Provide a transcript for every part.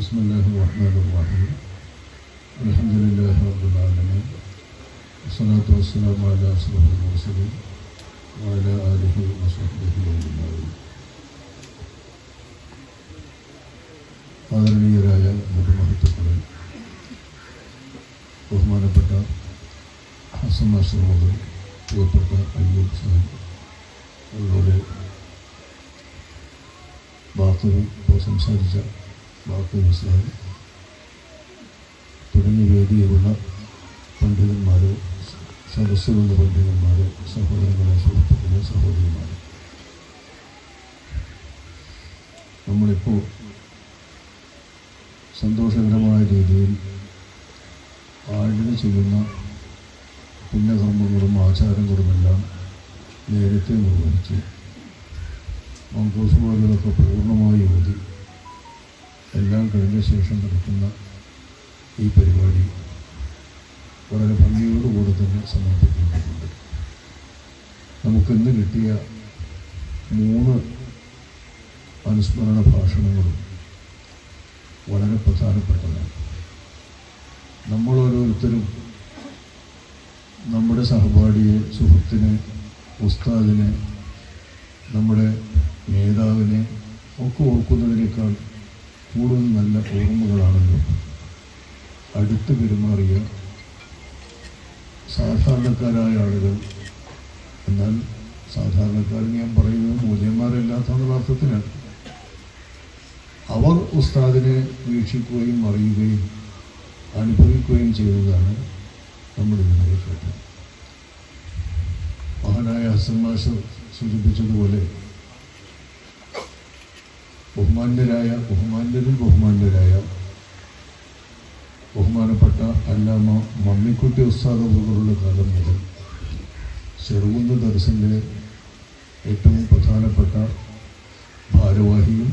ബിസ്മില്ലാഹിർ-റഹ്മാനിർ-റഹീം. അൽഹംദുലില്ലാഹി റബ്ബിൽ ആലമീൻ. വസ്സലാത്തു വസ്സലാമു അലാ അഷ്റഫിൽ മുർസലീൻ വഅലാ ആലിഹി വസഹ്ബിഹി അജ്മഈൻ. ആദരണീയരായ മഹത്തുക്കളെ, ബഹുമാനപ്പെട്ട ഹസൻ മാസ്റ്റർ മുതൽ പ്രിയപ്പെട്ട അയ്യൂബ് സാഹിബ്, അതുപോലെ ബാത്തുവിൽ ഇപ്പോൾ സംസാരിച്ച ബാത്തു സാഹിബ് തുടങ്ങിയ വേദിയിലുള്ള പണ്ഡിതന്മാരെ, സദസ്സിലുള്ള പണ്ഡിതന്മാരെ, സഹോദരങ്ങളെ, സുഹൃത്തുക്കളെ, സഹോദരിമാരെ, നമ്മളിപ്പോൾ സന്തോഷകരമായ രീതിയിൽ ആഴ്ച ചെയ്യുന്ന പുണ്യകർമ്മങ്ങളും ആചാരങ്ങളുമെല്ലാം നേരത്തെ നിർവഹിച്ച് മംഗോസുമാരികളൊക്കെ പൂർണ്ണമായി ഓതി എല്ലാം കഴിഞ്ഞ ശേഷം നടക്കുന്ന ഈ പരിപാടി വളരെ ഭംഗിയോടുകൂടെ തന്നെ സമർപ്പിക്കേണ്ടതുണ്ട്. നമുക്കിന്ന് കിട്ടിയ 3 അനുസ്മരണ ഭാഷണങ്ങളും വളരെ പ്രധാനപ്പെട്ടതാണ്. നമ്മളോരോരുത്തരും നമ്മുടെ സഹപാഠിയെ, സുഹൃത്തിനെ, ഉസ്താദിനെ, നമ്മുടെ നേതാവിനെ ഒക്കെ ഓർക്കുന്നതിനേക്കാൾ കൂടുതൽ നല്ല ഓർമ്മകളാണല്ലോ അടുത്ത് പെരുമാറിയ സാധാരണക്കാരായ ആളുകൾ. എന്നാൽ സാധാരണക്കാരെന്ന് ഞാൻ പറയുന്നത് മൂല്യന്മാരല്ലാത്ത അർത്ഥത്തിലാണ്. അവർ ഉസ്താദിനെ വീക്ഷിക്കുകയും അറിയുകയും അനുഭവിക്കുകയും ചെയ്തതാണ് നമ്മൾ ഇന്നലെ കേട്ടത്. മഹാനായ ഹസൻ മാസ്റ്റർ സൂചിപ്പിച്ചതുപോലെ ബഹുമാന്യരായ ബഹുമാനപ്പെട്ട അല്ലാമ മമ്മിക്കുട്ടി ഉസ്താദ് പോലുള്ള കാലം മുതൽ ചെറുകുന്ന് ദർസിൻ്റെ ഏറ്റവും പ്രധാനപ്പെട്ട ഭാരവാഹിയും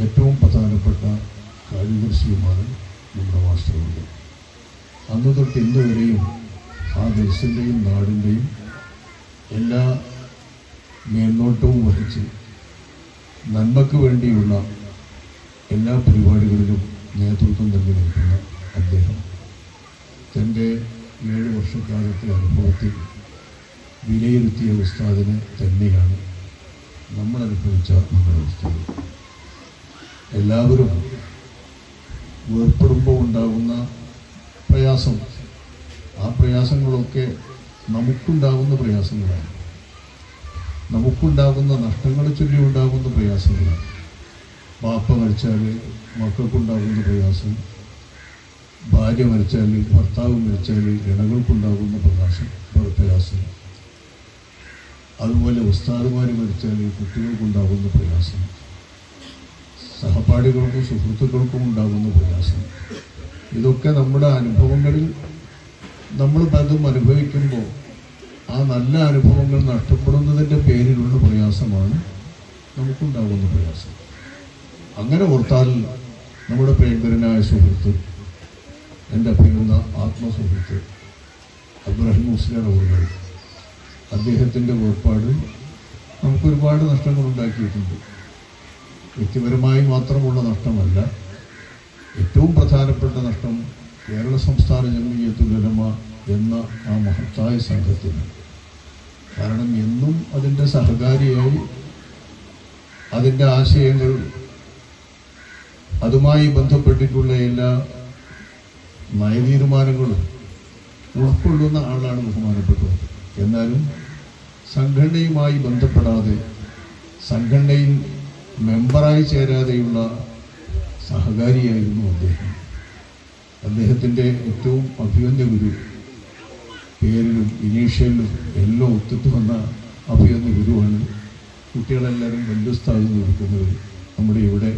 ഏറ്റവും പ്രധാനപ്പെട്ട കാര്യദർശിയുമാണ് നമ്മുടെ മാസ്റ്ററുണ്ട്. അന്ന് തൊട്ട് ഇന്ന് വരെയും ആ ദേശത്തിൻ്റെയും നാടിൻ്റെയും എല്ലാ മേൽനോട്ടവും വഹിച്ച് നന്മയ്ക്ക് വേണ്ടിയുള്ള എല്ലാ പരിപാടികളിലും നേതൃത്വം നൽകി നിൽക്കുന്ന അദ്ദേഹം തൻ്റെ 7 വർഷക്കാലത്തെ അനുഭവത്തിൽ വിലയിരുത്തിയ ഉസ്താദിനെ തന്നെയാണ് നമ്മളനുഭവിച്ച നമ്മുടെ ഉസ്താദ്. എല്ലാവരും വേർപ്പെടുമ്പോൾ ഉണ്ടാകുന്ന പ്രയാസം, ആ പ്രയാസങ്ങളൊക്കെ നമുക്കുണ്ടാകുന്ന പ്രയാസങ്ങളാണ്. നമുക്കുണ്ടാകുന്ന നഷ്ടങ്ങളെ ചൊല്ലി ഉണ്ടാകുന്ന പ്രയാസങ്ങളാണ്. ബാപ്പ മരിച്ചാൽ മക്കൾക്കുണ്ടാകുന്ന പ്രയാസം, ഭാര്യ മരിച്ചാൽ, ഭർത്താവ് മരിച്ചാൽ ഇണകൾക്കുണ്ടാകുന്ന പ്രയാസം, അതുപോലെ ഉസ്താദുമാർ മരിച്ചാൽ കുട്ടികൾക്കുണ്ടാകുന്ന പ്രയാസം, സഹപാഠികൾക്കും സുഹൃത്തുക്കൾക്കും ഉണ്ടാകുന്ന പ്രയാസം. ഇതൊക്കെ നമ്മുടെ അനുഭവങ്ങളിൽ നമ്മൾ പലതും അനുഭവിക്കുമ്പോൾ ആ നല്ല അനുഭവങ്ങൾ നഷ്ടപ്പെടുന്നതിൻ്റെ പേരിലുള്ള പ്രയാസമാണ് നമുക്കുണ്ടാകുന്ന പ്രയാസം. അങ്ങനെ ഓർത്താൽ നമ്മുടെ പ്രിയങ്കരനായ സുഹൃത്ത്, എൻ്റെ അഭിനന്ദ ആത്മസുഹൃത്ത് അബ്ദുറഹീം മുസ്ലിയാർ അവർ, അദ്ദേഹത്തിൻ്റെ വേർപാട് നമുക്കൊരുപാട് നഷ്ടങ്ങളുണ്ടാക്കിയിട്ടുണ്ട്. വ്യക്തിപരമായി മാത്രമുള്ള നഷ്ടമല്ല, ഏറ്റവും പ്രധാനപ്പെട്ട നഷ്ടം കേരള സംസ്ഥാന ജംഇയ്യത്തുൽ ഉലമ എന്ന ആ മഹത്തായ സംഘത്തിന്. കാരണം എന്നും അതിൻ്റെ സഹകാരിയായി അതിൻ്റെ ആശയങ്ങൾ, അതുമായി ബന്ധപ്പെട്ടിട്ടുള്ള എല്ലാ നയതീരുമാനങ്ങളും ഉൾക്കൊള്ളുന്ന ആളാണ് ബഹുമാനപ്പെട്ടത്. എന്നാലും സംഘടനയുമായി ബന്ധപ്പെടാതെ, സംഘടനയിൽ മെമ്പറായി ചേരാതെയുള്ള സഹകാരിയായിരുന്നു അദ്ദേഹം. അദ്ദേഹത്തിൻ്റെ ഏറ്റവും അഭിവന്യ ഗുരു, പേരിലും ഇനീഷ്യലിലും എല്ലാം ഒത്തിട്ട് വന്ന അഭിവന്യ ഗുരുവാണ് കുട്ടികളെല്ലാവരും വല്യുസ്താദ് നിൽക്കുന്നവർ നമ്മുടെ ഇവിടെ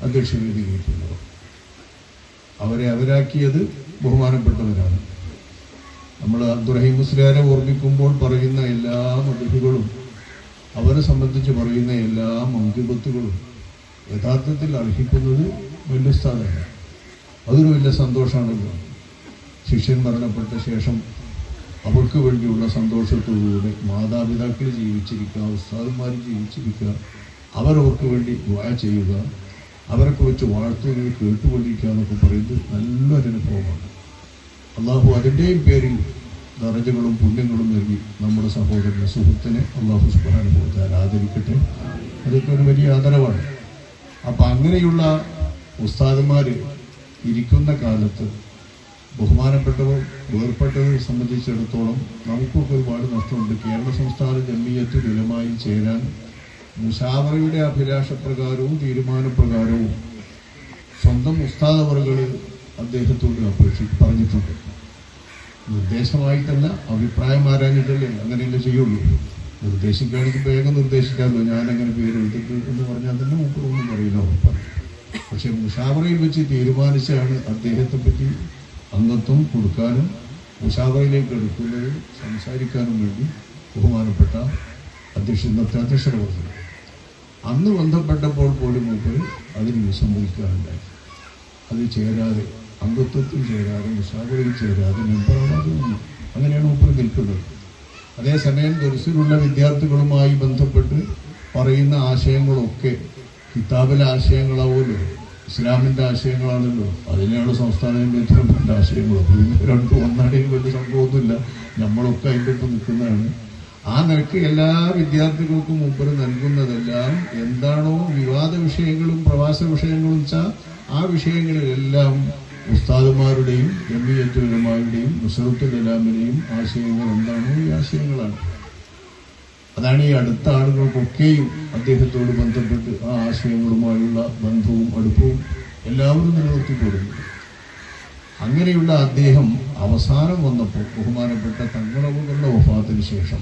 അധ്യക്ഷവേദി കേൾക്കുന്നവർ. അവരെ അവരാക്കിയത് ബഹുമാനപ്പെട്ടവരാണ്. നമ്മൾ അബ്ദുറഹീം മുസ്ലിയാരെ ഓർമ്മിക്കുമ്പോൾ പറയുന്ന എല്ലാ മദ്ഹുകളും, അവരെ സംബന്ധിച്ച് പറയുന്ന എല്ലാ മങ്കുബത്തുകളും യഥാർത്ഥത്തിൽ അർഹിക്കുന്നത് വല്യുസ്താദാണ്. അതൊരു വലിയ സന്തോഷമാണല്ലോ. ശിഷ്യൻ മരണപ്പെട്ട ശേഷം അവർക്ക് വേണ്ടിയുള്ള സന്തോഷത്തോടുകൂടെ മാതാപിതാക്കൾ ജീവിച്ചിരിക്കുക, ഉസ്താദന്മാർ ജീവിച്ചിരിക്കുക, അവരവർക്ക് വേണ്ടി ദുആ ചെയ്യുക, അവരെക്കുറിച്ച് വാഴ്ത്തുന്നത് കേട്ടുകൊണ്ടിരിക്കുക എന്നൊക്കെ പറയുന്നത് നല്ലൊരനുഭവമാണ്. അള്ളാഹു അതിൻ്റെയും പേരിൽ ദറജകളും പുണ്യങ്ങളും നൽകി നമ്മുടെ സഹോദരനെ സുഹൃത്തിനെ അള്ളാഹു സുബ്ഹാനഹു വ തആല ആദരിക്കട്ടെ. അതൊക്കെ ഒരു വലിയ ആദരവാണ്. അപ്പം അങ്ങനെയുള്ള ഉസ്താദുമാർ ഇരിക്കുന്ന കാലത്ത് ബഹുമാനപ്പെട്ടവർ വേർപ്പെട്ടവരെ സംബന്ധിച്ചിടത്തോളം നമുക്കൊക്കെ ഒരുപാട് നഷ്ടമുണ്ട്. കേരള സംസ്ഥാന ജംഇയ്യത്തുൽ ഉലമായിൽ ചേരാൻ മുശാവറയുടെ അഭിലാഷപ്രകാരവും തീരുമാനപ്രകാരവും സ്വന്തം ഉസ്താദ് അവറുകൾ അദ്ദേഹത്തോട് പറഞ്ഞിട്ടുണ്ട്. നിർദ്ദേശമായിട്ടല്ല, അഭിപ്രായം ആരാഞ്ഞിട്ടല്ലേ അങ്ങനെയല്ലേ ചെയ്യുള്ളൂ. നിർദ്ദേശിക്കുകയാണെങ്കിൽ വേഗം നിർദ്ദേശിക്കാമല്ലോ, ഞാനങ്ങനെ പേര് എടുത്തിട്ട് എന്ന് പറഞ്ഞാൽ തന്നെ നമുക്കൊന്നും പറയില്ല, ഉറപ്പാണ്. പക്ഷെ മുശാവറയിൽ വെച്ച് തീരുമാനിച്ചാണ് അദ്ദേഹത്തെ പറ്റി അംഗത്വം കൊടുക്കാനും മുശാവറയിലേക്ക് എടുക്കുന്നതിൽ സംസാരിക്കാനും വേണ്ടി ബഹുമാനപ്പെട്ട ഇന്നത്തെ അധ്യക്ഷത പറഞ്ഞു. അന്ന് ബന്ധപ്പെട്ടപ്പോൾ പോലും മൂപ്പർ അതിന് വിസമ്മതിക്കാറുണ്ടായി. അത് ചേരാതെ, അംഗത്വത്തിൽ ചേരാതെ, മുശാവറയിൽ ചേരാതെ മെമ്പറാവാതെ വന്നു. അങ്ങനെയാണ് മൂപ്പർ നിൽക്കുന്നത്. അതേസമയം ദർസിലുള്ള വിദ്യാർത്ഥികളുമായി ബന്ധപ്പെട്ട് പറയുന്ന ആശയങ്ങളൊക്കെ കിതാബിലെ ആശയങ്ങളാവുമല്ലോ, ഇസ്ലാമിൻ്റെ ആശയങ്ങളാണല്ലോ. അതിനെയാണ് സംസ്ഥാന ജംഇയ്യത്തുൽ ആശയങ്ങളും. രണ്ടും ഒന്നാണെങ്കിൽ വലിയ സംഭവമൊന്നുമില്ല, നമ്മളൊക്കെ അതിൻ്റെ ഒപ്പം നിൽക്കുന്നതാണ്. ആ നിലയ്ക്ക് എല്ലാ വിദ്യാർത്ഥികൾക്കും മുമ്പ് നൽകുന്നതെല്ലാം എന്താണോ വിവാദ വിഷയങ്ങളും പ്രവാസ വിഷയങ്ങളും വെച്ചാൽ ആ വിഷയങ്ങളിലെല്ലാം ഉസ്താദുമാരുടെയും ജംഇയ്യത്തുൽ ഉലമായുടെയും നുസ്രത്തുൽ ഇസ്ലാമിന്റെയും ആശയങ്ങൾ എന്താണോ ഈ ആശയങ്ങളാണ്. അതാണ് ഈ അടുത്ത ആളുകൾക്കൊക്കെയും അദ്ദേഹത്തോട് ബന്ധപ്പെട്ട് ആ ആശയങ്ങളുമായുള്ള ബന്ധവും അടുപ്പവും എല്ലാവരും നിലനിർത്തിപ്പോരുന്നു. അങ്ങനെയുള്ള അദ്ദേഹം അവസാനം വന്നപ്പോൾ ബഹുമാനപ്പെട്ട തങ്ങളവകളുടെ വഫാത്തിന് ശേഷം,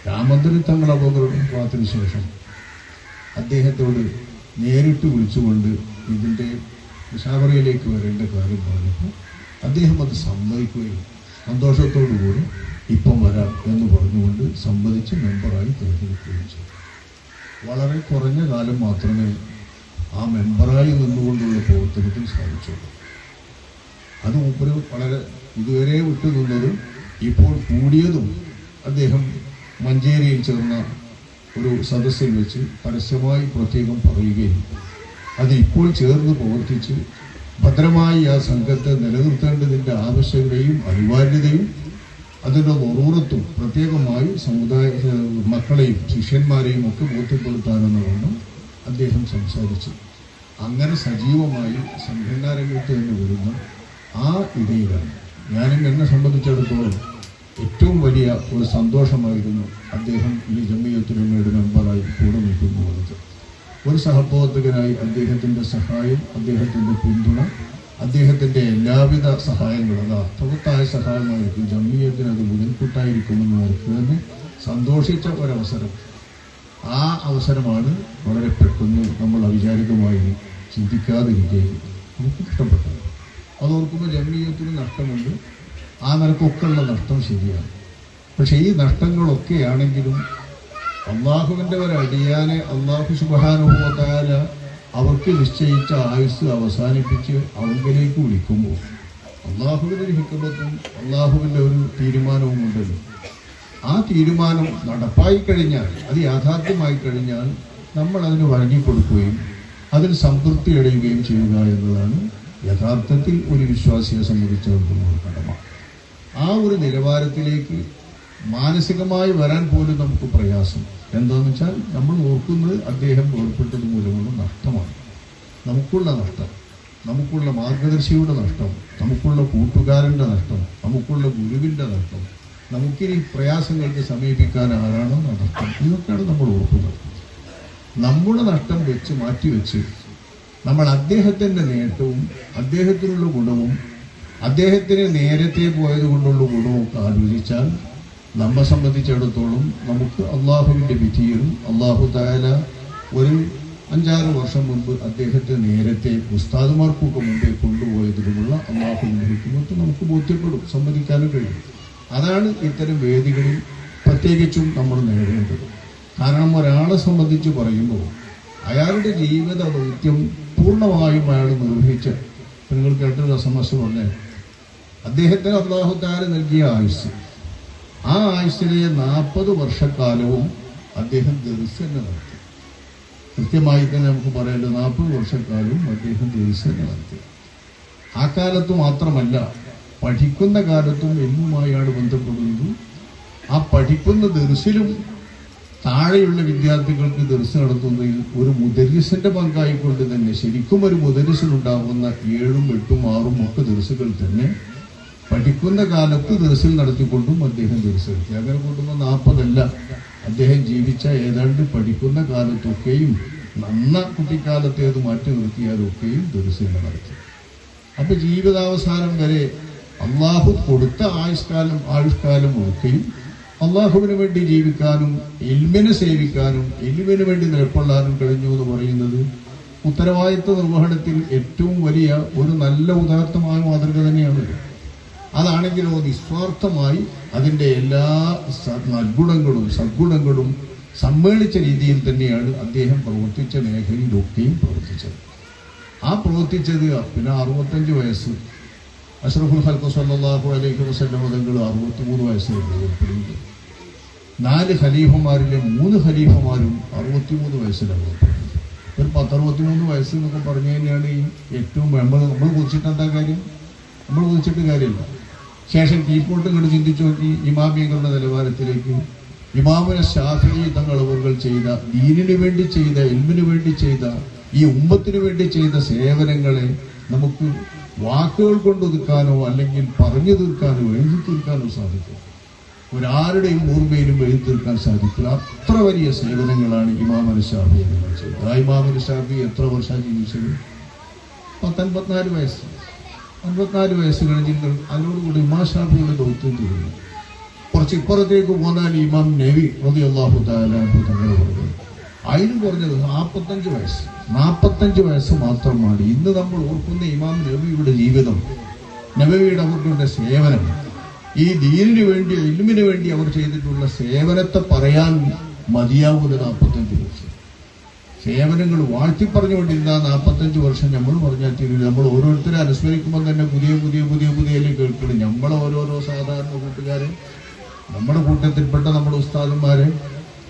രാമന്തരി തങ്ങളവകളുടെ വഫാത്തിന് ശേഷം അദ്ദേഹത്തോട് നേരിട്ട് വിളിച്ചുകൊണ്ട് ഇതിൻ്റെ മുശാവറയിലേക്ക് വരേണ്ട കാര്യം പറഞ്ഞപ്പോൾ അദ്ദേഹം അത് സമ്മതിക്കുകയും സന്തോഷത്തോടുകൂടി ഇപ്പം വരാം എന്ന് പറഞ്ഞുകൊണ്ട് സമ്മതിച്ച് മെമ്പറായി തിരഞ്ഞെടുക്കുകയും ചെയ്തു. വളരെ കുറഞ്ഞ കാലം മാത്രമേ ആ മെമ്പറായി നിന്നുകൊണ്ടുള്ള പ്രവർത്തനത്തിൽ സാധിച്ചുള്ളൂ. അത് മൂപ്പര് വളരെ ഇതുവരെ വിട്ടുനിന്നതും ഇപ്പോൾ കൂടിയതും അദ്ദേഹം മഞ്ചേരിയിൽ ചേർന്ന ഒരു സദസ്സിൽ വെച്ച് പരസ്യമായി പ്രത്യേകം പറയുകയും അത് ഇപ്പോൾ ചേർന്ന് പ്രവർത്തിച്ച് ഭദ്രമായി ആ സംഘത്തെ നിലനിർത്തേണ്ടതിൻ്റെ ആവശ്യകതയും അനിവാര്യതയും അതിൻ്റെ നുറൂറത്തും പ്രത്യേകമായി സമുദായ മക്കളെയും ശിഷ്യന്മാരെയും ഒക്കെ ബോധ്യപ്പെടുത്താനെന്ന് വണ്ണം അദ്ദേഹം സംസാരിച്ചു. അങ്ങനെ സജീവമായി സംഘടനാ രംഗത്ത് തന്നെ വരുന്ന ആ ഇടയിലാണ് ഞാനും എന്നെ സംബന്ധിച്ചിടത്തോളം ഏറ്റവും വലിയ ഒരു സന്തോഷമായിരുന്നു അദ്ദേഹം ഈ ജംഇയ്യത്തുൽ ഉലമയുടെ മെമ്പറായി കൂടെ നിൽക്കുന്നു എന്നത്. ഒരു സഹപ്രവർത്തകനായി അദ്ദേഹത്തിൻ്റെ സഹായം, അദ്ദേഹത്തിൻ്റെ പിന്തുണ, അദ്ദേഹത്തിൻ്റെ എല്ലാവിധ സഹായങ്ങളും അത് അർത്ഥവത്തായ സഹായമായിരിക്കും, ജംഇയ്യത്തിന് അത് മുതൽക്കൂട്ടായിരിക്കുമെന്ന് അവർക്ക് തന്നെ സന്തോഷിച്ച ഒരവസരം. ആ അവസരമാണ് വളരെ പെട്ടെന്ന് നമ്മൾ അവിചാരിതമായി ചിന്തിക്കാതിരിക്കുകയും നമുക്ക് ഇഷ്ടപ്പെട്ടത്. അതോർക്കുമ്പോൾ ജംഇയ്യത്തിന് നഷ്ടമുണ്ട്, ആ നിലക്കൊക്കെയുള്ള നഷ്ടം ശരിയാണ്. പക്ഷേ ഈ നഷ്ടങ്ങളൊക്കെയാണെങ്കിലും അള്ളാഹുവിൻ്റെ ഒരടിയാനെ അള്ളാഹു സുബ്ഹാനഹു വ തആല അവർക്ക് നിശ്ചയിച്ച ആയുസ് അവസാനിപ്പിച്ച് അവങ്കിലേക്ക് വിളിക്കുമ്പോൾ അള്ളാഹുവിൻ്റെ ഒരു ഹിക്മത്തും അള്ളാഹുവിൻ്റെ ഒരു തീരുമാനവും ഉണ്ടല്ലോ. ആ തീരുമാനം നടപ്പായി കഴിഞ്ഞാൽ, അത് യാഥാർത്ഥ്യമായി കഴിഞ്ഞാൽ നമ്മൾ അതിന് വഴങ്ങിക്കൊടുക്കുകയും അതിൽ സംതൃപ്തി അടയുകയും ചെയ്യുക എന്നതാണ് യഥാർത്ഥത്തിൽ ഒരു വിശ്വാസിയെ സംബന്ധിച്ചിടത്തോളം ഒരു കടമ. ആ ഒരു നിലവാരത്തിലേക്ക് മാനസികമായി വരാൻ പോലും നമുക്ക് പ്രയാസം. എന്താണെന്ന് വെച്ചാൽ നമ്മൾ ഓർക്കുന്നത് അദ്ദേഹം ഏർപ്പെട്ടത് മൂലമുള്ള നഷ്ടമാണ്. നമുക്കുള്ള നഷ്ടം, നമുക്കുള്ള മാർഗദർശിയുടെ നഷ്ടം, നമുക്കുള്ള കൂട്ടുകാരൻ്റെ നഷ്ടം, നമുക്കുള്ള ഗുരുവിൻ്റെ നഷ്ടം, നമുക്കിനി പ്രയാസങ്ങൾക്ക് സമീപിക്കാൻ ആരാണോ നഷ്ടം, ഇതൊക്കെയാണ് നമ്മൾ ഓർക്കുന്നത്. നമ്മുടെ നഷ്ടം വെച്ച് മാറ്റിവെച്ച് നമ്മൾ അദ്ദേഹത്തിൻ്റെ നേട്ടവും അദ്ദേഹത്തിനുള്ള ഗുണവും അദ്ദേഹത്തിന് നേരത്തെ പോയത് കൊണ്ടുള്ള ഗുണവും ഒക്കെ ആലോചിച്ചാൽ നമ്മെ സംബന്ധിച്ചിടത്തോളം നമുക്ക് അള്ളാഹുവിൻ്റെ വിധിയിലും അള്ളാഹു തആല ഒരു 5-6 വർഷം മുൻപ് അദ്ദേഹത്തെ നേരത്തെ ഉസ്താദുമാർക്കൊക്കെ മുമ്പേ കൊണ്ടുപോയതിലുമുള്ള അള്ളാഹുവിൻ്റെ ഹിക്മത്ത് നമുക്ക് ബോധ്യപ്പെടും, സമ്മതിക്കാനും കഴിയും. അതാണ് ഇത്തരം വേദികളിൽ പ്രത്യേകിച്ചും നമ്മൾ നേടേണ്ടത്. കാരണം ഒരാളെ സംബന്ധിച്ച് പറയുമ്പോൾ അയാളുടെ ജീവിത ദൗത്യം പൂർണ്ണമായും അയാൾ നിർവഹിച്ച്, നിങ്ങൾ കേട്ടൊരു സമസ്യ പറഞ്ഞാൽ അദ്ദേഹത്തിന് അല്ലാഹു തആല നൽകിയ ആയുസ്, ആ ആയുസ്സിലെ 40 വർഷക്കാലവും അദ്ദേഹം ദർസ് തന്നെ നടത്തി. കൃത്യമായി തന്നെ നമുക്ക് പറയേണ്ടത് 40 വർഷക്കാലവും അദ്ദേഹം ദർസ് നടത്തി. ആ കാലത്ത് മാത്രമല്ല, പഠിക്കുന്ന കാലത്തും എല്ലുമായാണ് ബന്ധപ്പെടുന്നത്. ആ പഠിക്കുന്ന ദർസിലും താഴെയുള്ള വിദ്യാർത്ഥികൾക്ക് ദർസ് നടത്തുന്നതിൽ ഒരു മുദരിസിന്റെ പങ്കായിക്കൊണ്ട് തന്നെ ശരിക്കും ഒരു മുദരിസിനുണ്ടാകുന്ന 7, 8, 6 ഒക്കെ ദർസുകൾ തന്നെ പഠിക്കുന്ന കാലത്ത് ദർസിൽ നടത്തിക്കൊണ്ടും അദ്ദേഹം ദർസ് നടത്തി. അങ്ങനെ കൊണ്ടുമ്പോൾ 40 അല്ല, അദ്ദേഹം ജീവിച്ച ഏതാണ്ട് പഠിക്കുന്ന കാലത്തൊക്കെയും നന്ന കുട്ടിക്കാലത്തേത് മാറ്റി നിർത്തിയാലൊക്കെയും ദർസുകൾ നടത്തി. അപ്പൊ ജീവിതാവസാനം വരെ അള്ളാഹു കൊടുത്ത ആയുഷ്കാലം ഒക്കെയും അള്ളാഹുവിന് വേണ്ടി ജീവിക്കാനും ഇൽമിനെ സേവിക്കാനും ഇൽമിന് വേണ്ടി നിലക്കൊള്ളാനും കഴിഞ്ഞു എന്ന് പറയുന്നത് ഉത്തരവാദിത്വ നിർവഹണത്തിൽ ഏറ്റവും വലിയ ഒരു നല്ല ഉദാത്തമായ മാതൃക തന്നെയാണ്. അതാണെങ്കിലോ നിസ്വാർത്ഥമായി അതിന്റെ എല്ലാ സദ്ഗുണങ്ങളും സമ്മേളിച്ച രീതിയിൽ തന്നെയാണ് അദ്ദേഹം പ്രവർത്തിച്ച മേഖലയിലൊക്കെയും പ്രവർത്തിച്ചത്. ആ പ്രവർത്തിച്ചത് പിന്നെ 65 വയസ്സ് അഷ്റഫുൽ ഖൽഖ് സ്വല്ലല്ലാഹു അലൈഹി വസല്ലം തങ്ങൾ 63 വയസ്സിലാണ് ഏർപ്പെടുന്നത്. 4 ഖലീഫമാരിലെ 3 ഖലീഫമാരും 63 വയസ്സിലാണ് ഏർപ്പെടുന്നത്. ഒരു 63 വയസ്സ് എന്നൊക്കെ പറഞ്ഞു കഴിഞ്ഞാണ് ഈ ഏറ്റവും നമ്മൾ കുറിച്ചിട്ട് എന്താ കാര്യം? നമ്മൾ കുറിച്ചിട്ട് കാര്യമില്ല. ശേഷം കീഴ്പോട്ട് ഇങ്ങോട്ട് ചിന്തിച്ചു നോക്കി ഇമാമിയങ്ങളുടെ നിലവാരത്തിലേക്ക് ഇമാമുന ശാഫിഈ തങ്ങൾ ചെയ്ത ദീനിനു വേണ്ടി ചെയ്ത ഇൽമിനു വേണ്ടി ചെയ്ത ഈ ഉമ്മത്തിനു വേണ്ടി ചെയ്ത സേവനങ്ങളെ നമുക്ക് വാക്കുകൾ കൊണ്ടൊതുക്കാനോ അല്ലെങ്കിൽ പറഞ്ഞു തീർക്കാനോ എഴുതി തീർക്കാനോ സാധിക്കും. ഒരാരുടെയും ഓർമ്മയിലും എഴുതി തീർക്കാൻ സാധിക്കില്ല. അത്ര വലിയ സേവനങ്ങളാണ് ഇമാമുന ശാഫിഈ തങ്ങൾ ചെയ്തത്. ആ ഇമാമുന ശാഫിഈ എത്ര വർഷം ജീവിച്ചത്? 54 വയസ്സ്. 54 വയസ്സ് കഴിഞ്ഞിട്ട് അതിനോടുകൂടി ഇമാം ശാഫിഈയുടെ ദൗത്യം തീരുന്നു. കുറച്ച് ഇപ്പുറത്തേക്ക് പോന്നാൽ ഇമാം നബി റളിയല്ലാഹു തആല അൻഹു തങ്ങൾ പറഞ്ഞു അതിന് കുറഞ്ഞത് 45 വയസ്സ്. 45 വയസ്സ് മാത്രമാണ് ഇന്ന് നമ്മൾ ഓർക്കുന്ന ഇമാം നബിയുടെ ജീവിതം, നബവിയുടെ അവരുടെ സേവനം, ഈ ദീനിനു വേണ്ടി ഇൽമിനു വേണ്ടി അവർ ചെയ്തിട്ടുള്ള സേവനത്തെ പറയാൻ മതിയാവുന്ന 45 വർഷം. സേവനങ്ങൾ വാഴ്ത്തി പറഞ്ഞുകൊണ്ടിരുന്ന 45 വർഷം നമ്മൾ പറഞ്ഞാൽ തീരില്ല. നമ്മൾ ഓരോരുത്തരെ അനുസ്മരിക്കുമ്പോൾ തന്നെ പുതിയ കേൾക്കണം. നമ്മളെ ഓരോരോ സാധാരണ കൂട്ടുകാരെ, നമ്മുടെ കൂട്ടത്തിൽപ്പെട്ട നമ്മുടെ ഉസ്താദന്മാരെ,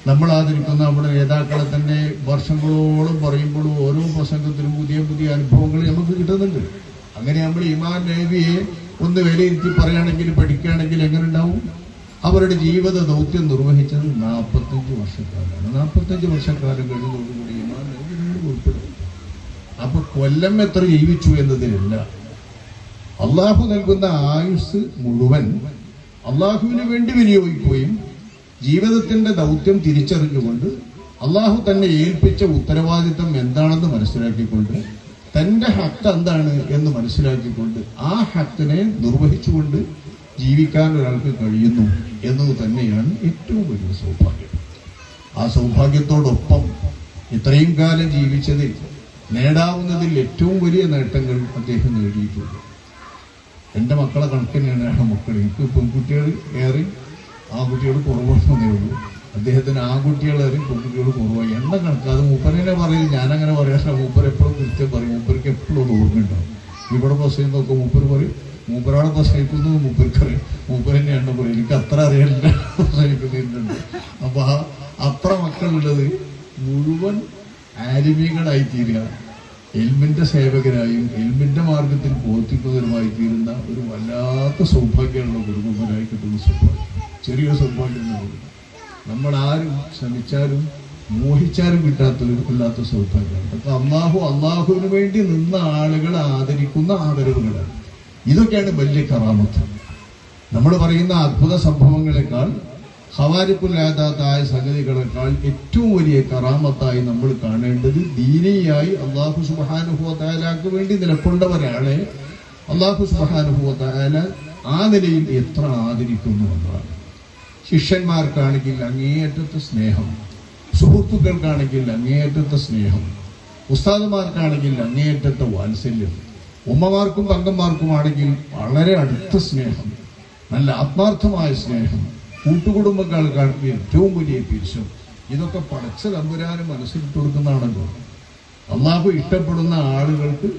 നമ്മൾ ആദരിക്കുന്ന നമ്മുടെ നേതാക്കളെ തന്നെ വർഷങ്ങളോളം പറയുമ്പോഴും ഓരോ പ്രസംഗത്തിലും പുതിയ അനുഭവങ്ങൾ നമുക്ക് കിട്ടുന്നുണ്ട്. അങ്ങനെ നമ്മൾ ഇമാം നബിയെ ഒന്ന് വിലയിരുത്തി പറയുകയാണെങ്കിൽ പഠിക്കുകയാണെങ്കിൽ എങ്ങനെ ഉണ്ടാവും? അവരുടെ ജീവിത ദൗത്യം നിർവഹിച്ചത് 45 വർഷക്കാലമാണ്. 45 വർഷക്കാലം കഴിഞ്ഞതോടുകൂടി ഇമാം നബി ഉൾപ്പെടും. അപ്പൊ കൊല്ലം എത്ര ജീവിച്ചു എന്നതിനല്ല, അള്ളാഹു നൽകുന്ന ആയുസ് മുഴുവൻ അള്ളാഹുവിന് വേണ്ടി വിനിയോഗിക്കുകയും ജീവിതത്തിന്റെ ദൗത്യം തിരിച്ചറിഞ്ഞുകൊണ്ട് അള്ളാഹു തന്നെ ഏൽപ്പിച്ച ഉത്തരവാദിത്തം എന്താണെന്ന് മനസ്സിലാക്കിക്കൊണ്ട് തന്റെ ഹക്ക് എന്താണ് എന്ന് മനസ്സിലാക്കിക്കൊണ്ട് ആ ഹക്കിനെ നിർവഹിച്ചുകൊണ്ട് ജീവിക്കാൻ ഒരാൾക്ക് കഴിയുന്നു എന്നത് തന്നെയാണ് ഏറ്റവും വലിയ സൗഭാഗ്യം. ആ സൗഭാഗ്യത്തോടൊപ്പം ഇത്രയും കാലം ജീവിച്ചതിൽ നേടാവുന്നതിൽ ഏറ്റവും വലിയ നേട്ടങ്ങൾ അദ്ദേഹം നേടിയിട്ടുണ്ട്. എൻ്റെ മക്കളെ കണക്കിനാണ് മക്കൾ. എനിക്ക് പെൺകുട്ടികൾ ഏറെ ആൺകുട്ടികൾ കുറവാണെന്നേ ഉള്ളൂ. അദ്ദേഹത്തിന് ആൺകുട്ടികളേറെ പെൺകുട്ടികൾ കുറവായി. എണ്ണ കണക്കാതെ മൂപ്പരനെ പറയും. ഞാനങ്ങനെ പറയാറില്ല. മൂപ്പർ എപ്പോഴും കൃത്യം പറയും. മൂപ്പർക്ക് എപ്പോഴും അത് ഓർമ്മയുണ്ടാവും. ഇവിടെ ബസ് ചെയ്യുന്നതൊക്കെ മൂപ്പർ പറയും. മൂപ്പരാളെ പ്രസവിക്കുന്നത് മൂപ്പർക്കറിയാം. മൂപ്പരെന്നെ എണ്ണ പറയും. എനിക്ക് അത്ര അറിയില്ല പ്രസവിക്കുന്നുണ്ട്. അപ്പൊ അത്ര മക്കളുള്ളത് മുഴുവൻ ആലിമീകളായി തീരുക, എൽമിന്റെ സേവകരായും എൽമിന്റെ മാർഗത്തിൽ പ്രവർത്തിക്കുന്നവരുമായി തീരുന്ന ഒരു വല്ലാത്ത സൗഭാഗ്യമുള്ള കുടുംബനായി കിട്ടുന്ന സൗഭാഗ്യം. ചെറിയ സൗഭാഗ്യം നമ്മൾ ആരും ശ്രമിച്ചാലും മോഹിച്ചാലും കിട്ടാത്ത സൗഭാഗ്യമാണ്. അപ്പൊ അള്ളാഹുവിന് വേണ്ടി നിന്ന ആളുകളെ ആദരിക്കുന്ന ആദരവുകളാണ്. ഇതൊക്കെയാണ് വലിയ കറാമത്ത്. നമ്മൾ പറയുന്ന അത്ഭുത സംഭവങ്ങളെക്കാൾ ഖവാരിഖുൽ-ആദാത്തായ സംഗതികളെക്കാൾ ഏറ്റവും വലിയ കറാമത്തായി നമ്മൾ കാണേണ്ടത് ദീനിയായി അല്ലാഹു സുബ്ഹാനഹു വ തആലക്ക് വേണ്ടി നിലകൊണ്ടവരാണ്. അല്ലാഹു സുബ്ഹാനഹു വ തആല ആ നിലയിൽ എത്ര ആദരിക്കുന്നു എന്നതാണ്. ശിഷ്യന്മാർക്കാണെങ്കിൽ അങ്ങേയറ്റത്തെ സ്നേഹം, സുഹൃത്തുക്കൾക്കാണെങ്കിൽ അങ്ങേയറ്റത്തെ സ്നേഹം, ഉസ്താദുമാർക്കാണെങ്കിൽ അങ്ങേയറ്റത്തെ വാത്സല്യം, ഉമ്മമാർക്കും പങ്കന്മാർക്കുമാണെങ്കിൽ വളരെ അടുത്ത സ്നേഹം, നല്ല ആത്മാർത്ഥമായ സ്നേഹം, കൂട്ടുകുടുംബക്കാർക്ക് ഏറ്റവും വലിയ പിരിശം. ഇതൊക്കെ പടച്ച തമ്പുരാന് മനസ്സിലിട്ട് കൊടുക്കുന്നതാണല്ലോ. അള്ളാഹു ഇഷ്ടപ്പെടുന്ന ആളുകൾക്ക്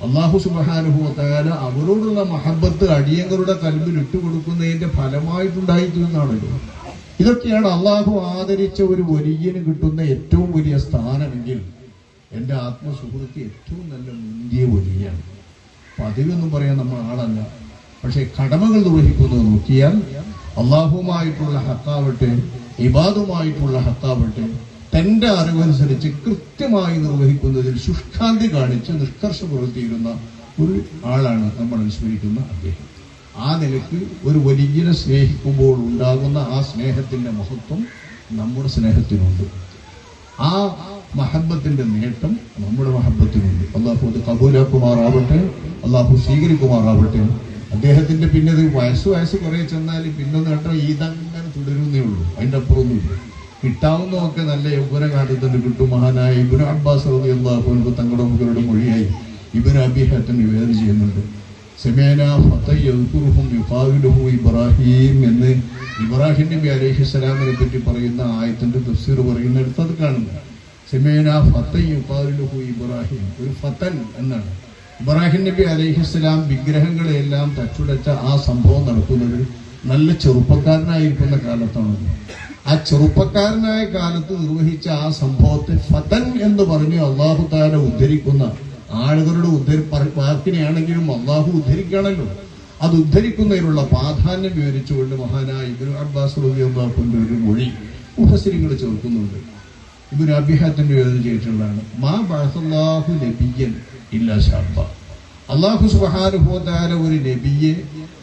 അള്ളാഹു സുബ്ഹാനഹു വ തആല അവരോടുള്ള മഹബത്ത് അടിയങ്ങളുടെ കൽബിൽ ഇട്ടുകൊടുക്കുന്നതിന്റെ ഫലമായിട്ടുണ്ടായിത്തീരുന്നതാണല്ലോ. ഇതൊക്കെയാണ് അള്ളാഹു ആദരിച്ച ഒരു വലിയന് കിട്ടുന്ന ഏറ്റവും വലിയ സ്ഥാനമെങ്കിൽ എൻ്റെ ആത്മസുഹൃത്ത് ഏറ്റവും നല്ല മുന്തിയ വലിയാണ്. പതിവെന്നും പറയാൻ നമ്മൾ ആളല്ല, പക്ഷെ കടമകൾ നിർവഹിക്കുന്നത് നോക്കിയാൽ അള്ളാഹുമായിട്ടുള്ള ഹക്കാവട്ടെ ഇബാദുമായിട്ടുള്ള ഹക്കാവട്ടെ തൻ്റെ അറിവനുസരിച്ച് കൃത്യമായി നിർവഹിക്കുന്നതിൽ ശുഷ്കാന്തി കാണിച്ച് നിഷ്കർഷം പുലർത്തിയിരുന്ന ഒരു ആളാണ് നമ്മൾ അനുസ്മരിക്കുന്ന അദ്ദേഹം. ആ നിലയ്ക്ക് ഒരു വലിയനെ സ്നേഹിക്കുമ്പോൾ ഉണ്ടാകുന്ന ആ സ്നേഹത്തിന്റെ മഹത്വം നമ്മുടെ സ്നേഹത്തിനുണ്ട്. ആ മഹബത്തിന്റെ നേട്ടം നമ്മുടെ മഹബത്തിനുണ്ട്. അള്ളാഹു അത് കബൂലാക്കുമാറാവട്ടെ, അള്ളാഹു സ്വീകരിക്കുമാറാവട്ടെ. അദ്ദേഹത്തിന്റെ പിന്നെ വയസ്സ് കുറെ ചെന്നാൽ പിന്നെ നേട്ടം ഇതങ്ങനെ തുടരുന്നേ ഉള്ളൂ, അതിന്റെ അപ്പുറമൊന്നുമില്ല. കിട്ടാവുന്നതൊക്കെ നല്ല യൗവന കാലത്തിന് കിട്ടും. മഹാനായ ഇബ്നു അബ്ബാസ് റളിയല്ലാഹു അൻഹു തങ്ങളുടെ മക്കളുടെ മൊഴിയായി ഇബ്നു അബീ ഹത്തം നിവേദനം ചെയ്യുന്നുണ്ട്. സെമേന ഫതൻ യദ്കുറുഹും യുഖാവിലുഹു ഇബ്രാഹിം എന്ന് ഇബ്രാഹിം നബി അലൈഹിസ്സലാമിനെ പറ്റി പറയുന്ന ആയത്തിന്റെ തഫ്സീർ പറയുന്നിടത്ത് അത് കാണുന്നു. സെമേന ഫതൻ യുഖാവിലുഹു ഇബ്രാഹിം, ഒരു ഫതൻ എന്നാണ്. ഇബ്രാഹിം നബി അലൈഹിസ്സലാം വിഗ്രഹങ്ങളെല്ലാം തച്ചുടച്ച ആ സംഭവം നടക്കുന്നത് നല്ല ചെറുപ്പക്കാരനായിരിക്കുന്ന കാലത്താണ്. ആ ചെറുപ്പക്കാരനായ കാലത്ത് നിർവഹിച്ച ആ സംഭവത്തെ ഫതൻ എന്ന് പറഞ്ഞ് അള്ളാഹു തആല ഉദ്ധരിക്കുന്ന ആളുകളുടെ വാക്കിനെയാണെങ്കിലും അള്ളാഹു ഉദ്ധരിക്കുകയാണല്ലോ. അത് ഉദ്ധരിക്കുന്നതിനുള്ള പ്രാധാന്യം വിവരിച്ചുകൊണ്ട് മഹാനായ ഇബ്നു അബ്ബാസ് റളിയല്ലാഹു അൻഹു ഒരു മൊഴി മുഫസ്സിറുകൾ ചേർക്കുന്നുണ്ട്. ഇബ്നു അബീ ഹത്തം നിവേദനം ചെയ്തിട്ടുള്ളതാണ്. മാ ബഅസല്ലാഹു നബിയ്യൻ ഇല്ലാ ശാബ. അള്ളാഹു സുബ്ഹാനഹു വ തആല ഒരു നബിയെ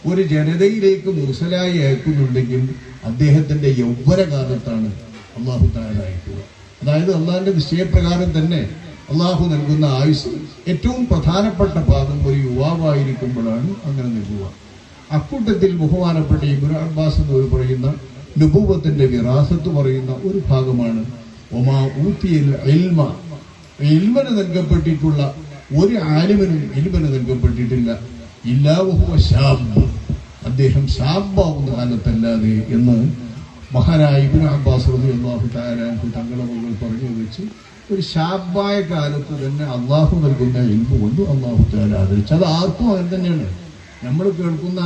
ഒരു ജനതയിലേക്ക് മുർസലായി അയക്കുന്നുണ്ടെങ്കിൽ അദ്ദേഹത്തിന്റെ യൗവനകാലത്താണ് അള്ളാഹു തആല അയക്കുക. അതായത് അള്ളാഹിന്റെ നിശ്ചയപ്രകാരം തന്നെ അള്ളാഹു നൽകുന്ന ആയുസ് ഏറ്റവും പ്രധാനപ്പെട്ട ഭാഗം ഒരു യുവാവായിരിക്കുമ്പോഴാണ് അങ്ങനെ നൽകുക. അക്കൂട്ടത്തിൽ ബഹുമാനപ്പെട്ട ഇബ്നു അബ്ബാസ് എന്ന് പറയുന്ന നുബുവത്തിന്റെ വിറാസത്ത് പറയുന്ന ഒരു ഭാഗമാണ് ഒമാ ഊതിയൽ ഇൽമ. ഇൽമിന് നൽകപ്പെട്ടിട്ടുള്ള ഒരു ആലിമിനും ഇൽമിന് നൽകപ്പെട്ടിട്ടില്ല ഇല്ലാ വഹുവ ശാബ്, അദ്ദേഹം ശാബാവുന്ന കാലത്തല്ലാതെ എന്ന് മഹാനായ ഇബ്നു അബ്ബാസ് റളിയല്ലാഹു തആല അൻഹു തങ്ങളുടെ മകൾ പറഞ്ഞു വെച്ച് ഒരു ശാബായ കാലത്ത് തന്നെ അള്ളാഹു നൽകുന്ന ഇൽമു കൊണ്ട് അള്ളാഹു തആല ആദരിച്ചു. അത് ആർക്കും അങ്ങനെ തന്നെയാണ്. നമ്മൾ കേൾക്കുന്ന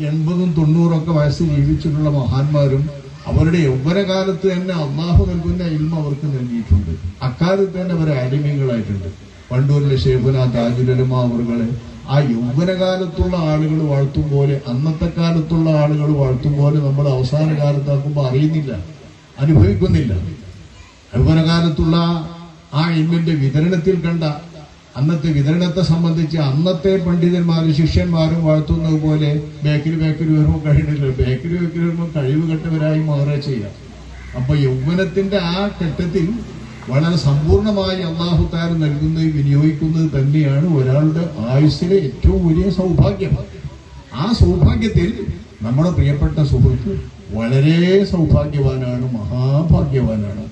80-90 വയസ്സ് ജീവിച്ചിട്ടുള്ള മഹാന്മാരും അവരുടെ യൗവനകാലത്ത് തന്നെ അള്ളാഹു നൽകുന്ന ഇൽമ അവർക്ക് നൽകിയിട്ടുണ്ട്. അക്കാലത്ത് തന്നെ അവർ ആലിമീങ്ങളായിട്ടുണ്ട്. പണ്ടൂരിലെ ശൈഖുനാ താജുൽ ഉലമാ അവറുകളെ ആ യൗവനകാലത്തുള്ള ആളുകൾ വാഴ്ത്തും പോലെ, അന്നത്തെ കാലത്തുള്ള ആളുകൾ വാഴ്ത്തും പോലെ നമ്മൾ അവസാന കാലത്താക്കുമ്പോൾ അറിയുന്നില്ല, അനുഭവിക്കുന്നില്ല. യൗവനകാലത്തുള്ള ആ ഇൽമിന്റെ വിതരണത്തിൽ കണ്ട അന്നത്തെ വിതരണത്തെ സംബന്ധിച്ച് അന്നത്തെ പണ്ഡിതന്മാരും ശിഷ്യന്മാരും വാഴ്ത്തുന്നത് പോലെ ബേക്കറി വരുമ്പോൾ കഴിയണില്ല. ബേക്കറി വരുമ്പോൾ കഴിവ് കെട്ടവരായി മാറുക ചെയ്യാം. അപ്പൊ യൗവനത്തിന്റെ ആ ഘട്ടത്തിൽ വളരെ സമ്പൂർണമായി അള്ളാഹു തആല നൽകുന്നത് വിനിയോഗിക്കുന്നത് തന്നെയാണ് ഒരാളുടെ ആയുസ്സിലെ ഏറ്റവും വലിയ സൗഭാഗ്യം. ആ സൗഭാഗ്യത്തിൽ നമ്മുടെ പ്രിയപ്പെട്ട സുഹൃത്ത് വളരെ സൗഭാഗ്യവാനാണ്, മഹാഭാഗ്യവാനാണ്.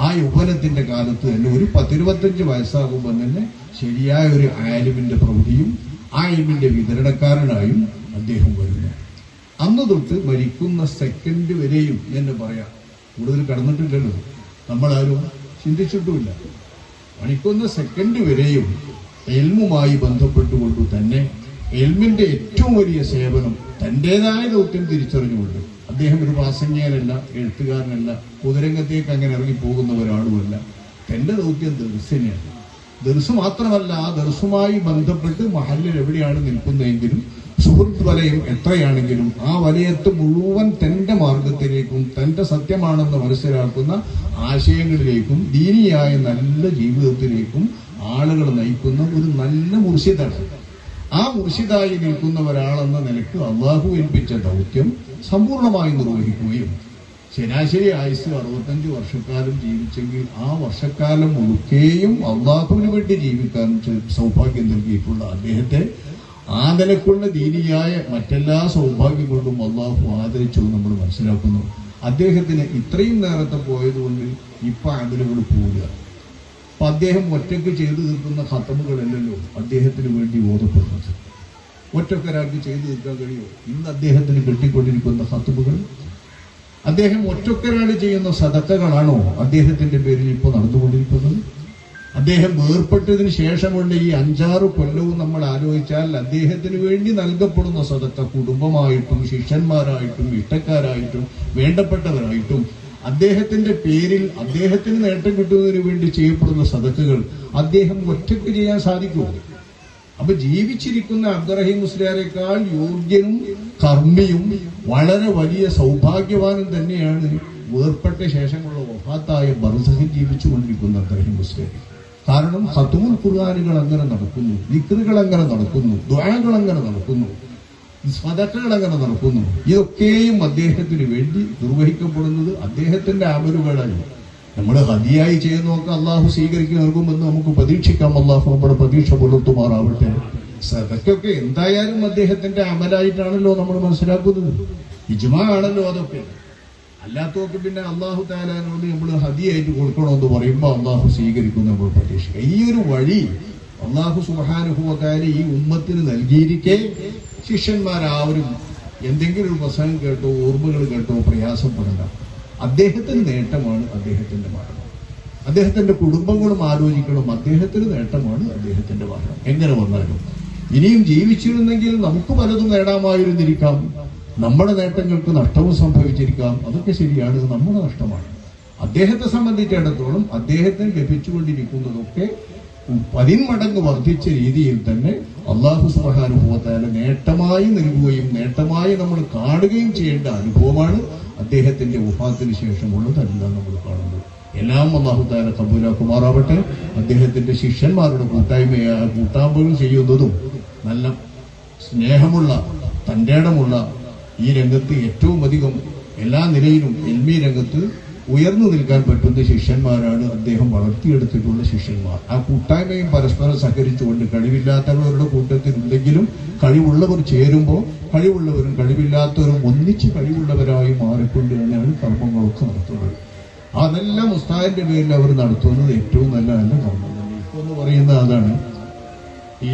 ആ യൗവനത്തിന്റെ കാലത്ത് തന്നെ ഒരു 10-25 വയസ്സാകുമ്പോൾ തന്നെ ശരിയായ ഒരു ആലിമിന്റെ പ്രവൃത്തിയും ആ ഇൽമിന്റെ വിതരണക്കാരനായും അദ്ദേഹം വരുന്നു. അന്ന് തൊട്ട് മരിക്കുന്ന സെക്കൻഡ് വരെയും എന്ന് പറയാം, കൂടുതൽ കടന്നിട്ടില്ലല്ലോ, നമ്മളാരും ചിന്തിച്ചിട്ടുമില്ല. മണിക്കുന്ന സെക്കൻഡ് വരെയും എൽമുമായി ബന്ധപ്പെട്ടുകൊണ്ട് തന്നെ എൽമിന്റെ ഏറ്റവും വലിയ സേവനം തന്റേതായ ദൗത്യം തിരിച്ചറിഞ്ഞുകൊണ്ട് അദ്ദേഹം ഒരു പ്രാസംഗികനല്ല, എഴുത്തുകാരനല്ല, പൊതുരംഗത്തേക്ക് അങ്ങനെ ഇറങ്ങിപ്പോകുന്ന ഒരാളുമല്ല. തന്റെ ദൗത്യം ദർസിനെയാണ്. ദർസ് മാത്രമല്ല, ആ ദർസുമായി ബന്ധപ്പെട്ട് മഹല്ലിൽ എവിടെയാണ് നിൽക്കുന്നതെങ്കിലും സുഹൃത്ത് വലയം എത്രയാണെങ്കിലും ആ വലയത്ത് മുഴുവൻ തന്റെ മാർഗത്തിലേക്കും തന്റെ സത്യമാണെന്ന് മനസ്സിലാക്കുന്ന ആശയങ്ങളിലേക്കും ദീനിയായ നല്ല ജീവിതത്തിലേക്കും ആളുകൾ നയിക്കുന്ന ഒരു നല്ല മുർഷിദാണ്. ആ മുർഷിദായി നിൽക്കുന്ന ഒരാളെന്ന നിലക്ക് അള്ളാഹു ഏൽപ്പിച്ച ദൗത്യം സമ്പൂർണമായി നിർവഹിക്കുകയും ശരാശരി ആയുസ് 65 വർഷക്കാലം ജീവിച്ചെങ്കിൽ ആ വർഷക്കാലം മുഴുക്കെയും അള്ളാഹുവിന് വേണ്ടി ജീവിക്കാൻ സൗഭാഗ്യം നൽകിയിട്ടുള്ള അദ്ദേഹത്തെ ആ നിലക്കുള്ള ദീനിയായ മറ്റെല്ലാ സൗഭാഗ്യം കൊണ്ടും അള്ളാഹു ആദരിച്ചു നമ്മൾ മനസ്സിലാക്കുന്നു. അദ്ദേഹത്തിന് ഇത്രയും നേരത്തെ പോയതുകൊണ്ട് ഇപ്പൊ അമലുകൾ പോവുക. അപ്പൊ അദ്ദേഹം ഒറ്റയ്ക്ക് ചെയ്തു തീർക്കുന്ന ഖത്തമുകളല്ലല്ലോ അദ്ദേഹത്തിന് വേണ്ടി ഓതപ്പെടുന്നത്. ഒറ്റക്കൊരാൾക്ക് ചെയ്തു തീർക്കാൻ കഴിയുമോ? ഇന്ന് അദ്ദേഹത്തിന് കിട്ടിക്കൊണ്ടിരിക്കുന്ന ഖത്തമുകൾ അദ്ദേഹം ഒറ്റക്കൊരാൾ ചെയ്യുന്ന സദക്കകളാണോ അദ്ദേഹത്തിന്റെ പേരിൽ ഇപ്പോൾ നടന്നുകൊണ്ടിരിക്കുന്നത്? അദ്ദേഹം വേർപ്പെട്ടതിന് ശേഷമുള്ള ഈ 5-6 കൊല്ലവും നമ്മൾ ആലോചിച്ചാൽ അദ്ദേഹത്തിന് വേണ്ടി നൽകപ്പെടുന്ന സദക്ക കുടുംബമായിട്ടും ശിഷ്യന്മാരായിട്ടും ഇഷ്ടക്കാരായിട്ടും വേണ്ടപ്പെട്ടവരായിട്ടും അദ്ദേഹത്തിന്റെ പേരിൽ അദ്ദേഹത്തിന് നേട്ടം കിട്ടുന്നതിന് വേണ്ടി ചെയ്യപ്പെടുന്ന സദക്കകൾ അദ്ദേഹം ഒറ്റയ്ക്ക് ചെയ്യാൻ സാധിക്കുമോ? അപ്പൊ ജീവിച്ചിരിക്കുന്ന അബ്ദുറഹീം മുസ്ലിയാരേക്കാൾ യോഗ്യനും കർമ്മിയും വളരെ വലിയ സൗഭാഗ്യവാനും തന്നെയാണ് വേർപ്പെട്ട ശേഷമുള്ള വഫാത്തായ ബർസഖിൽ ജീവിച്ചുകൊണ്ടിരിക്കുന്ന അബ്ദുറഹീം മുസ്ലിയാർ. കാരണം ഖത്മുൽ ഖുർആനുകൾ അങ്ങനെ നടക്കുന്നു, ദിക്റുകൾ അങ്ങനെ നടക്കുന്നു, ദുആകൾ അങ്ങനെ നടക്കുന്നു, സദഖകൾ അങ്ങനെ നടക്കുന്നു. ഇതൊക്കെയും അദ്ദേഹത്തിന് വേണ്ടി നിർവഹിക്കപ്പെടുന്നത് അദ്ദേഹത്തിന്റെ അമലുകളായി. നമ്മൾ ഹദിയായി ചെയ്ത് നോക്കാം, അള്ളാഹു സ്വീകരിക്കാൻ നൽകുമെന്ന് നമുക്ക് പ്രതീക്ഷിക്കാം. അള്ളാഹു നമ്മുടെ പ്രതീക്ഷ പുലർത്തുമാറാവട്ടെ. സദഖയൊക്കെ എന്തായാലും അദ്ദേഹത്തിന്റെ അമലായിട്ടാണല്ലോ നമ്മൾ മനസ്സിലാക്കുന്നത്. ഇജ്മാ ആണല്ലോ അതൊക്കെ. അല്ലാത്തവർക്ക് പിന്നെ അള്ളാഹു തആലയോട് നമ്മൾ ഹദിയായിട്ട് കൊടുക്കണമെന്ന് പറയുമ്പോൾ അള്ളാഹു സ്വീകരിക്കും നമ്മൾ പ്രതീക്ഷിക്കുക. ഈ ഒരു വഴി അള്ളാഹു സുബ്ഹാനഹു വ തആല ഈ ഉമ്മത്തിന് നൽകിയിരിക്കെ ശിഷ്യന്മാരാവരും എന്തെങ്കിലും ഒരു പ്രസംഗം കേട്ടോ ഓർമ്മകൾ കേട്ടോ പ്രയാസപ്പെടേണ്ട. അദ്ദേഹത്തിന് നേട്ടമാണ് അദ്ദേഹത്തിന്റെ മരണം. അദ്ദേഹത്തിന്റെ കുടുംബങ്ങളും ആലോചിക്കണം, അദ്ദേഹത്തിന് നേട്ടമാണ് അദ്ദേഹത്തിന്റെ മരണം. എങ്ങനെ വന്നാലും ഇനിയും ജീവിച്ചിരുന്നെങ്കിൽ നമുക്ക് പലതും നേടാമായിരുന്നിരിക്കാം, നമ്മുടെ നേട്ടങ്ങൾക്ക് നഷ്ടവും സംഭവിച്ചിരിക്കാം. അതൊക്കെ ശരിയാണ്, നമ്മുടെ നഷ്ടമാണ്. അദ്ദേഹത്തെ സംബന്ധിച്ചിടത്തോളം അദ്ദേഹത്തിന് ലഭിച്ചുകൊണ്ടിരിക്കുന്നതൊക്കെ 10 മടങ്ങ് വർദ്ധിച്ച രീതിയിൽ തന്നെ അല്ലാഹു സുബ്ഹാനഹു വ തആല നേട്ടമായി നൽകുകയും നേട്ടമായി നമ്മൾ കാണുകയും ചെയ്യേണ്ട അനുഭവമാണ് അദ്ദേഹത്തിന്റെ വഫാത്തിന് ശേഷമുള്ളതെല്ലാം നമ്മൾ കാണുന്നത്. എല്ലാം അല്ലാഹു തആല കബൂലാക്കുമാറാവട്ടെ. അദ്ദേഹത്തിന്റെ ശിഷ്യന്മാരുടെ കൂട്ടായ്മകൾ ചെയ്യുന്നതും നല്ല സ്നേഹമുള്ള തന്റേടമുള്ള ഈ രംഗത്ത് ഏറ്റവും അധികം എല്ലാ നിലയിലും ഇൽമി രംഗത്ത് ഉയർന്നു നിൽക്കാൻ പറ്റുന്ന ശിഷ്യന്മാരാണ് അദ്ദേഹം വളർത്തിയെടുത്തിട്ടുള്ള ശിഷ്യന്മാർ. ആ കൂട്ടായ്മയും പരസ്പരം സഹകരിച്ചുകൊണ്ട് കഴിവില്ലാത്തവരുടെ കൂട്ടത്തിലുണ്ടെങ്കിലും കഴിവുള്ളവർ ചേരുമ്പോൾ കഴിവുള്ളവരും കഴിവില്ലാത്തവരും ഒന്നിച്ച് കഴിവുള്ളവരായി മാറിക്കൊണ്ട് തന്നെയാണ് കർമ്മങ്ങളൊക്കെ നടത്തുന്നത്. അതെല്ലാം ഉസ്താദിന്റെ പേരിൽ അവർ നടത്തുന്നത് ഏറ്റവും നല്ല നല്ല കർമ്മം തന്നെ. ഇപ്പൊ എന്ന് പറയുന്ന അതാണ് ഈ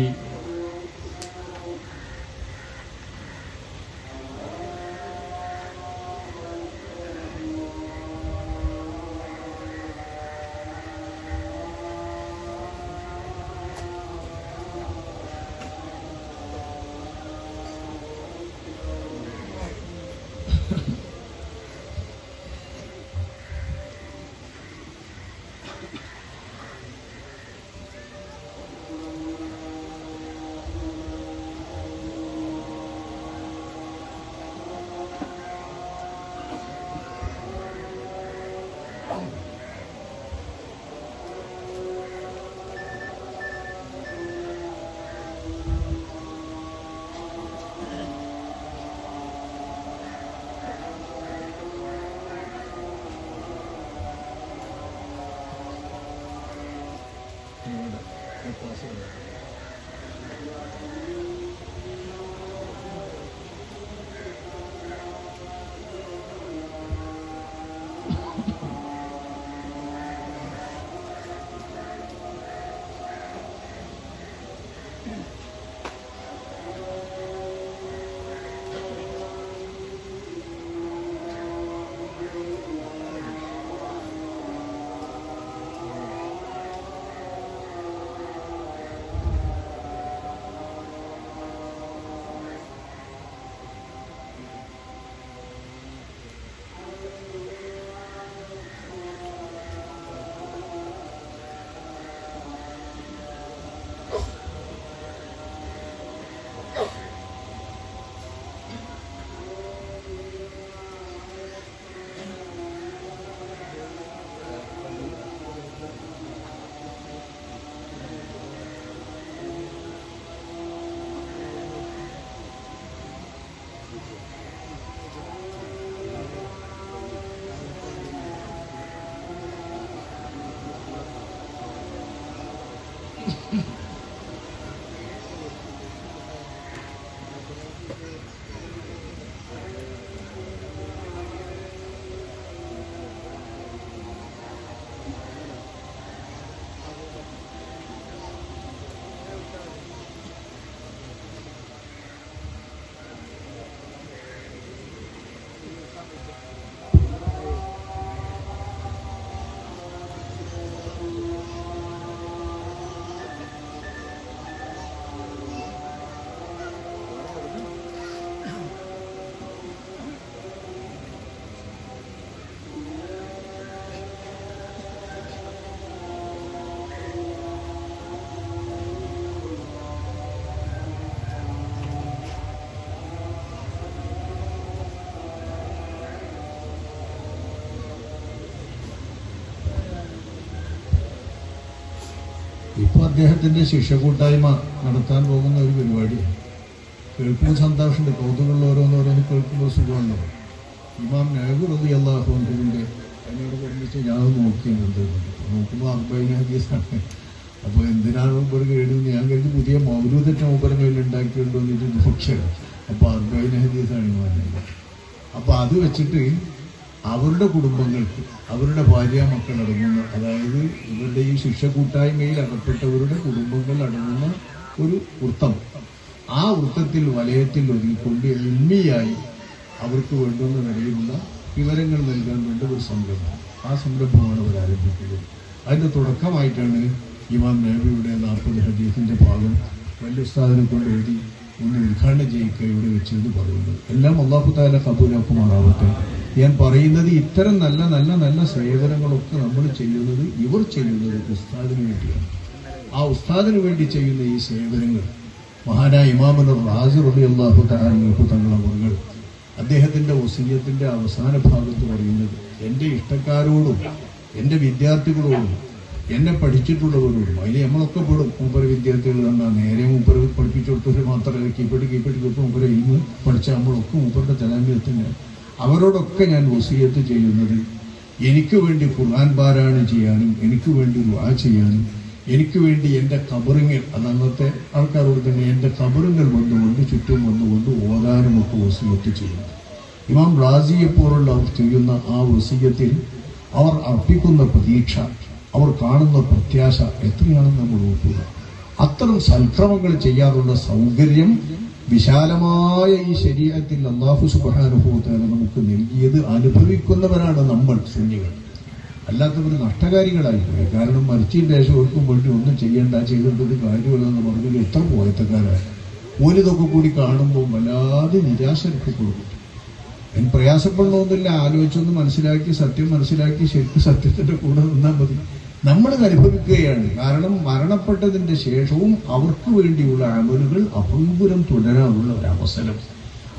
ഇപ്പോൾ അദ്ദേഹത്തിൻ്റെ ശിഷ്യകൂട്ടായ്മ നടത്താൻ പോകുന്ന ഒരു പരിപാടിയാണ്. കേൾക്കുമ്പോൾ സന്തോഷമുണ്ട്, കൗതുകമുള്ള ഓരോന്നോരോന്ന് കേൾക്കുമ്പോൾ സുഖമുണ്ടോ. ഇമാം നബി റളിയല്ലാഹു അൻഹുവിൻ്റെ എന്നോട് പറഞ്ഞിട്ട് ഞാൻ നോക്കിയുണ്ട്, നോക്കുമ്പോൾ 40 ഹദീസാണ്. അപ്പോൾ എന്തിനാണ് മൂപ്പർ കേടുന്നത്? ഞാൻ കരുതി പുതിയ മൗലൂദറ്റ മൂപ്പരുടെ മേലിൽ ഉണ്ടാക്കിയിട്ടുണ്ടോ എന്നിട്ട് നോക്കിയാണ്. അപ്പോൾ 40 ഹദീസാണ് ഇമാം നബി. അപ്പോൾ അത് വെച്ചിട്ട് അവരുടെ കുടുംബങ്ങൾക്ക്, അവരുടെ ഭാര്യ മക്കൾ അടങ്ങുന്ന, അതായത് ഇവരുടെ ഈ ശിക്ഷ കൂട്ടായ്മയിൽ അകപ്പെട്ടവരുടെ കുടുംബങ്ങൾ അടങ്ങുന്ന ഒരു വൃത്തം, ആ വൃത്തത്തിൽ വലയത്തിൽ ഒതുങ്ങിക്കൊണ്ട് എൽമിയായി അവർക്ക് വേണ്ടുന്ന നിലയിലുള്ള വിവരങ്ങൾ നൽകാൻ വേണ്ട ഒരു സംരംഭം. ആ സംരംഭമാണ് അവർ ആരംഭിക്കുന്നത്. അതിൻ്റെ തുടക്കമായിട്ടാണ് ഇമാം നബിയുടെ 40 ഹദീസിൻ്റെ ഭാഗം വലിയ ഉസ്താദിനെ കൊണ്ട് എഴുതി ഒന്ന് ഉദ്ഘാടനം ചെയ്യിക്കുക ഇവിടെ വെച്ചെന്ന് പറയുന്നത്. എല്ലാം അല്ലാഹു തആല കബൂലാക്കുമാറാവട്ടെ. ഞാൻ പറയുന്നത് ഇത്തരം നല്ല നല്ല നല്ല സേവനങ്ങളൊക്കെ നമ്മൾ ചെയ്യുന്നത്, ഇവർ ചെയ്യുന്നത് ഉസ്താദിന് വേണ്ടിയാണ്. ആ ഉസ്താദിന് വേണ്ടി ചെയ്യുന്ന ഈ സേവനങ്ങൾ മഹാനായ ഇമാമുൽ റാസി റളിയല്ലാഹു തആല തങ്ങളവർ അദ്ദേഹത്തിൻ്റെ വസിയ്യത്തിൻ്റെ അവസാന ഭാഗത്ത് പറയുന്നത്, എൻ്റെ ഇഷ്ടക്കാരോടും എൻ്റെ വിദ്യാർത്ഥികളോടും എന്നെ പഠിച്ചിട്ടുള്ളവരോടും, അതിൽ നമ്മളൊക്കെ പെടും. മൂപ്പര് വിദ്യാർത്ഥികൾ തന്നാൽ നേരെ മൂപ്പര് പഠിപ്പിച്ചു കൊടുത്തവർ മാത്രമല്ല, കീപ്പടി കൊടുത്ത് മൂപ്പര് ഇന്ന് പഠിച്ച നമ്മളൊക്കെ മൂപ്പരുടെ തലാമ്യത്തിന് അവരോടൊക്കെ ഞാൻ വസിയ്യത്ത് ചെയ്യുന്നത്, എനിക്ക് വേണ്ടി ഖുർആൻ പാരായണം ചെയ്യാനും, എനിക്ക് വേണ്ടി ദുആ ചെയ്യാനും, എനിക്ക് വേണ്ടി എൻ്റെ ഖബറിങ്ങൾ, അത് അന്നത്തെ ആൾക്കാരോട് തന്നെ എൻ്റെ ഖബറിങ്ങൾ വന്നുകൊണ്ട് ചുറ്റും വന്നുകൊണ്ട് ഓതാനുമൊക്കെ വസിയ്യത്ത് ചെയ്യുന്നു. ഇമാം റാസിയെപ്പോലുള്ള അവർ ചെയ്യുന്ന ആ വസിയ്യത്തിൽ അവർ അർപ്പിക്കുന്ന പ്രതീക്ഷ, അവർ കാണുന്ന പ്രത്യാശ എത്രയാണെന്ന് നമ്മൾ നോക്കുക. അത്തരം സൽക്രമങ്ങൾ ചെയ്യാനുള്ള സൗകര്യം വിശാലമായ ഈ ശരീഅത്തിൽ അല്ലാഹു സുബ്ഹാനഹു വ തആല നമുക്ക് നൽകിയത് അനുഭവിക്കുന്നവരാണ് നമ്മൾ സുന്നികൾ. അല്ലാത്തവർ നഷ്ടകാരികളായിപ്പോയി. കാരണം മരിച്ചതിന് ശേഷം ഓർക്കും വേണ്ടി ഒന്നും ചെയ്തിട്ടൊരു കാര്യമില്ലെന്ന് പറഞ്ഞാൽ എത്ര പോയത്തക്കാരാണ്. ഓലിതൊക്കെ കൂടി കാണുമ്പോൾ വല്ലാതെ നിരാശപ്പെടും. അതിന് പ്രയാസപ്പെടണമെന്നില്ല, ആലോചിച്ചൊന്ന് മനസ്സിലാക്കി സത്യം മനസ്സിലാക്കി ശരിക്കും സത്യത്തിൻ്റെ കൂടെ നിന്നാൽ മതി. നമ്മളിത് അനുഭവിക്കുകയാണ്. കാരണം മരണപ്പെട്ടതിൻ്റെ ശേഷവും അവർക്ക് വേണ്ടിയുള്ള അമലുകൾ അഭംഗുരം തുടരാനുള്ള ഒരവസരം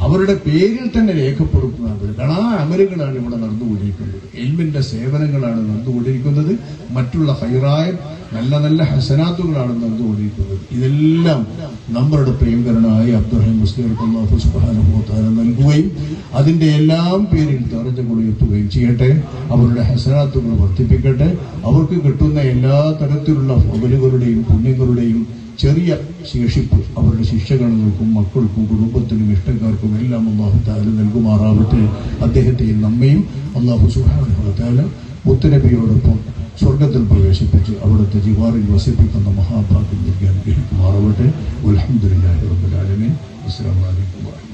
അവരുടെ പേരിൽ തന്നെ രേഖപ്പെടുത്തുന്നത്. ആ അമലുകളാണ് ഇവിടെ നടന്നുകൊണ്ടിരിക്കുന്നത്. ഇൽമിന്റെ സേവനങ്ങളാണ് നടന്നുകൊണ്ടിരിക്കുന്നത്. മറ്റുള്ള ഹൈറായ നല്ല നല്ല ഹസനാത്തുകളാണ് നടന്നുകൊണ്ടിരിക്കുന്നത്. ഇതെല്ലാം നമ്മളുടെ പ്രിയങ്കരനായ അബ്ദുറഹീം മുസ്ലിയാർക്ക് അല്ലാഹു സുബ്ഹാനഹു വ തആല നൽകുകയും അതിന്റെ എല്ലാം പേരിൽ ദറജകൾ ഉയർത്തുകയും ചെയ്യട്ടെ. അവരുടെ ഹസനാത്തുകൾ വർദ്ധിപ്പിക്കട്ടെ. അവർക്ക് കിട്ടുന്ന എല്ലാ തരത്തിലുള്ള ഫളലുകളുടെയും പുണ്യങ്ങളുടെയും ചെറിയ ശേഷിപ്പ് അവരുടെ ശിഷ്യഗണങ്ങൾക്കും മക്കൾക്കും കുടുംബത്തിനും ഇഷ്ടക്കാർക്കും എല്ലാം അല്ലാഹു തആല നൽകുമാറാവട്ടെ. അദ്ദേഹത്തെയും നമ്മയും അല്ലാഹു സുബ്ഹാനഹു വ തആല മുത്തുനബിയോടൊപ്പം സ്വർഗത്തിൽ പ്രവേശിപ്പിച്ച് അവിടുത്തെ ജിവാറിൽ വസിപ്പിക്കുന്ന മഹാഭാഗ്യം നൽകി അനുഗ്രഹിക്കുമാറാവട്ടെ. അൽഹംദുലില്ലാഹി റബ്ബിൽ ആലമീൻ. അസ്സലാമു അലൈക്കും.